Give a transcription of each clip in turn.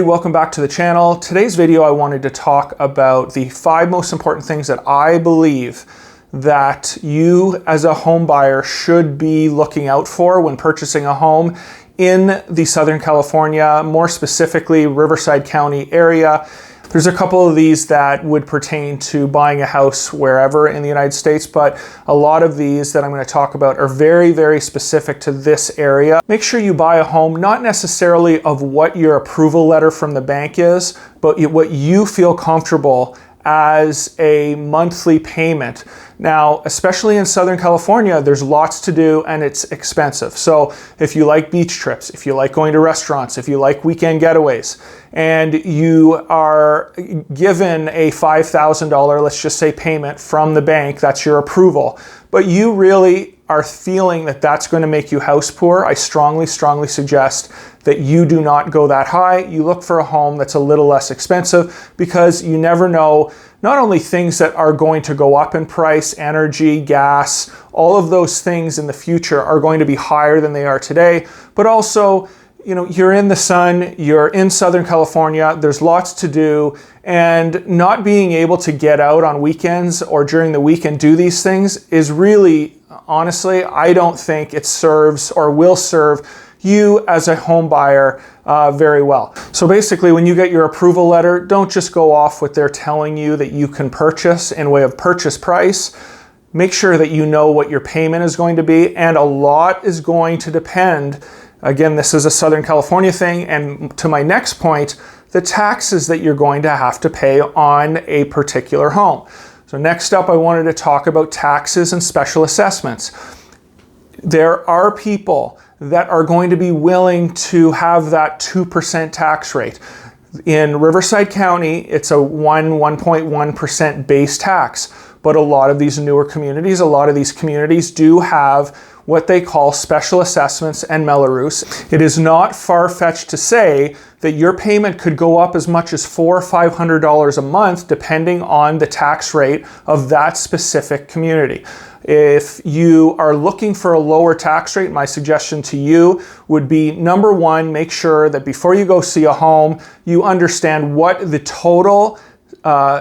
Welcome back to the channel. Today's video I wanted to talk about the 5 most important things that I believe that you as a home buyer should be looking out for when purchasing a home in the Southern California, more specifically Riverside County area. There's a couple of these that would pertain to buying a house wherever in the United States, but a lot of these that I'm going to talk about are very, very specific to this area. Make sure you buy a home, not necessarily of what your approval letter from the bank is, but what you feel comfortable as a monthly payment. Now, especially in Southern California, there's lots to do and it's expensive. So if you like beach trips, if you like going to restaurants, if you like weekend getaways, and you are given a $5,000, let's just say, payment from the bank, that's your approval, but you really are feeling that that's going to make you house poor, I strongly suggest that you do not go that high. You look for a home that's a little less expensive, because you never know, not only things that are going to go up in price, energy, gas, all of those things in the future are going to be higher than they are today, but also, you know, you're in the sun, you're in Southern California, there's lots to do, and not being able to get out on weekends or during the week and do these things is really, honestly, I don't think it serves or will serve you as a home buyer very well. So basically, when you get your approval letter, don't just go off what they're telling you that you can purchase in way of purchase price. Make sure that you know what your payment is going to be, and a lot is going to depend. Again, this is a Southern California thing, and to my next point, the taxes that you're going to have to pay on a particular home. So next up, I wanted to talk about taxes and special assessments. There are people that are going to be willing to have that 2% tax rate. In Riverside County, it's a 1.1% base tax, but a lot of these newer communities, a lot of these communities do have what they call special assessments and Mello-Roos. It is not far-fetched to say that your payment could go up as much as $400 or $500 a month, depending on the tax rate of that specific community. If you are looking for a lower tax rate, my suggestion to you would be, number one, make sure that before you go see a home, you understand what the total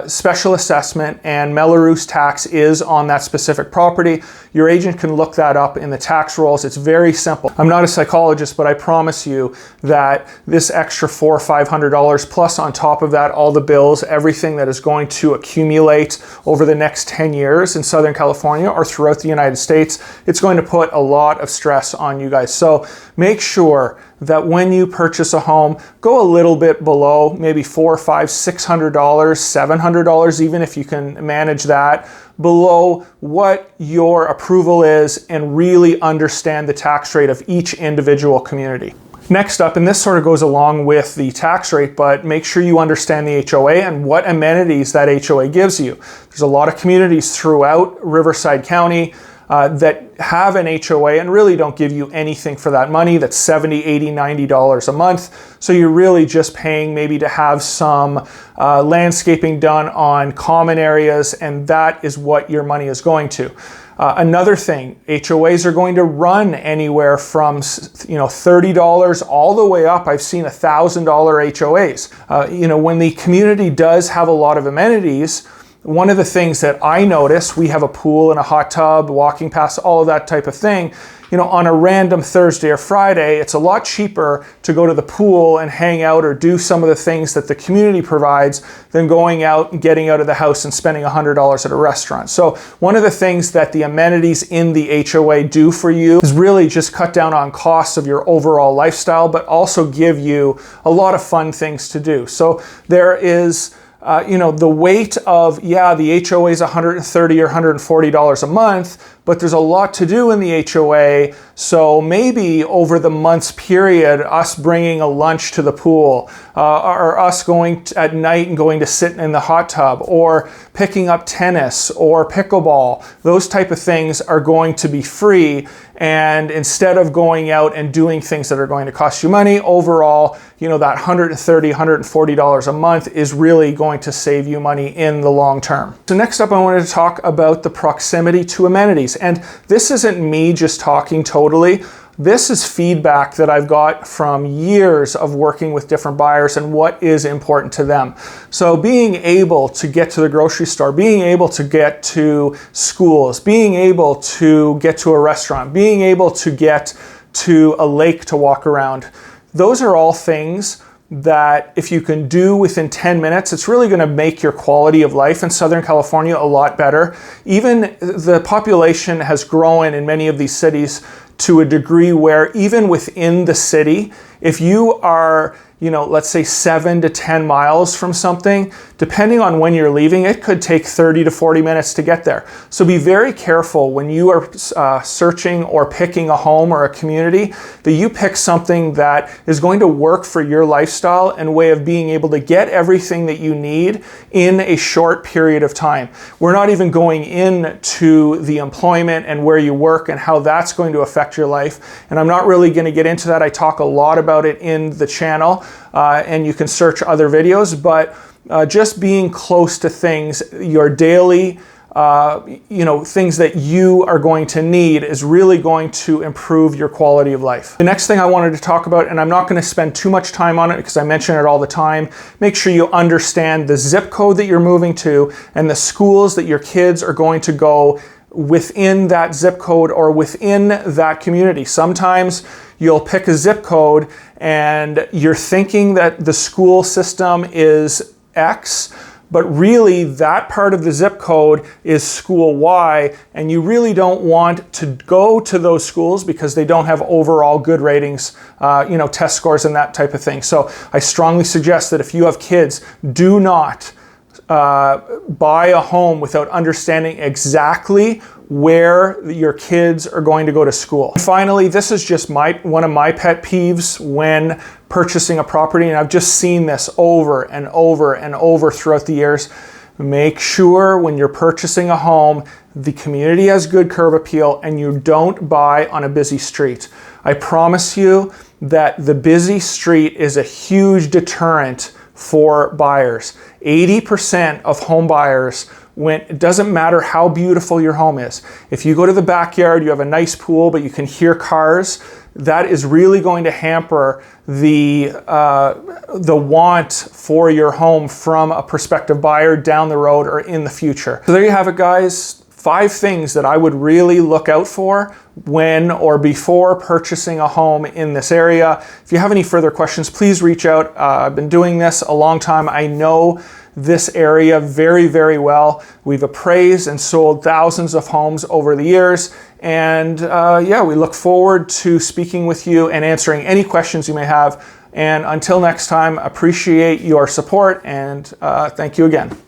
special assessment and Mello-Roos tax is on that specific property. Your agent can look that up in the tax rolls. It's very simple. I'm not a psychologist, but I promise you that this extra $400 or $500 plus on top of that, all the bills, everything that is going to accumulate over the next 10 years in Southern California or throughout the United States, it's going to put a lot of stress on you guys. So make sure that when you purchase a home, go a little bit below, maybe $400, $500, $600, $700, even if you can manage that, below what your approval is, and really understand the tax rate of each individual community. Next up, and this sort of goes along with the tax rate, but make sure you understand the HOA and what amenities that HOA gives you. There's a lot of communities throughout Riverside County that have an HOA and really don't give you anything for that money. That's $70, $80, $90 a month. So you're really just paying maybe to have some landscaping done on common areas, and that is what your money is going to. Another thing, HOAs are going to run anywhere from $30 all the way up. I've seen $1,000 HOAs. When the community does have a lot of amenities, one of the things that I notice, we have a pool and a hot tub, walking past, all of that type of thing. On a random Thursday or Friday, it's a lot cheaper to go to the pool and hang out or do some of the things that the community provides than going out and getting out of the house and spending $100 at a restaurant. So one of the things that the amenities in the HOA do for you is really just cut down on costs of your overall lifestyle, but also give you a lot of fun things to do. So there is the weight of, the HOA is $130 or $140 a month, but there's a lot to do in the HOA. So maybe over the month's period, us bringing a lunch to the pool, or us going at night and going to sit in the hot tub, or picking up tennis or pickleball, those type of things are going to be free. And instead of going out and doing things that are going to cost you money, overall, that $130, $140 a month is really going to save you money in the long term. So next up, I wanted to talk about the proximity to amenities. And this isn't me just talking totally. This is feedback that I've got from years of working with different buyers and what is important to them. So being able to get to the grocery store, being able to get to schools, being able to get to a restaurant, being able to get to a lake to walk around, those are all things that if you can do within 10 minutes, it's really going to make your quality of life in Southern California a lot better. Even the population has grown in many of these cities to a degree where even within the city, if you are, let's say 7 to 10 miles from something, depending on when you're leaving, it could take 30 to 40 minutes to get there. So be very careful when you are searching or picking a home or a community that you pick something that is going to work for your lifestyle and way of being able to get everything that you need in a short period of time. We're not even going into the employment and where you work and how that's going to affect your life. And I'm not really going to get into that. I talk a lot about it in the channel. And you can search other videos, but just being close to things, your daily, things that you are going to need is really going to improve your quality of life. The next thing I wanted to talk about, and I'm not going to spend too much time on it because I mention it all the time, make sure you understand the zip code that you're moving to and the schools that your kids are going to go within that zip code or within that community. Sometimes you'll pick a zip code and you're thinking that the school system is X, but really that part of the zip code is school Y, and you really don't want to go to those schools because they don't have overall good ratings, test scores and that type of thing. So I strongly suggest that if you have kids, do not buy a home without understanding exactly where your kids are going to go to school. And finally, this is just one of my pet peeves when purchasing a property, and I've just seen this over and over and over throughout the years. Make sure when you're purchasing a home, the community has good curb appeal and you don't buy on a busy street. I promise you that the busy street is a huge deterrent for buyers. 80% of home buyers, it doesn't matter how beautiful your home is. If you go to the backyard, you have a nice pool, but you can hear cars, that is really going to hamper the want for your home from a prospective buyer down the road or in the future. So there you have it, guys. 5 things that I would really look out for when or before purchasing a home in this area. If you have any further questions, please reach out. I've been doing this a long time. I know this area very, very well. We've appraised and sold thousands of homes over the years. And we look forward to speaking with you and answering any questions you may have. And until next time, appreciate your support and thank you again.